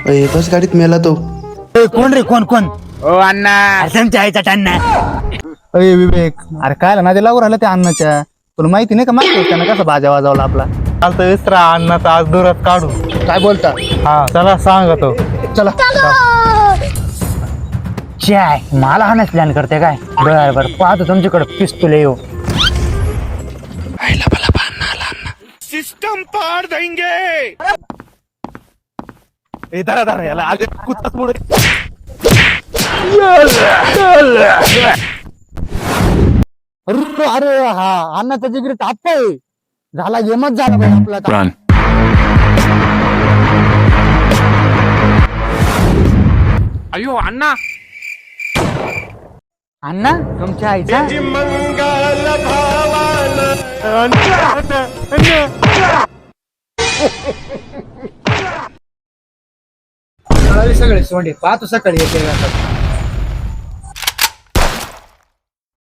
बस गाडीत मेला तो. कोण रे कोण कोण ओ अण्णा तुमच्या आईचा टान्ना. अरे विवेक, अरे काय ना ते लागू राहिलं त्या अन्नाच्या. तुला माहिती नाही का मागच्या त्यानं कसा भाज्या वाजवला आपला. चालतं विसरा अन्नाचा आज दुरात काढू. काय बोलता? हा चला सांगतो. चला. चाय मला हाणच प्लॅन करते काय. बर बर पाहतो तुमच्याकडे पिस्तूल येऊ. सिस्टम पार देंगे. ए धरा धरा याला आज कुत्ताच पुढे. अरे हा अन्नाचा जिगरी ताप आहे. झाला गेमच झाला पाहिजे आपला आता. अयो अण्णा अण्णा तुमच्या आईचा सगळे सोंडे पाहतो सकाळी येते.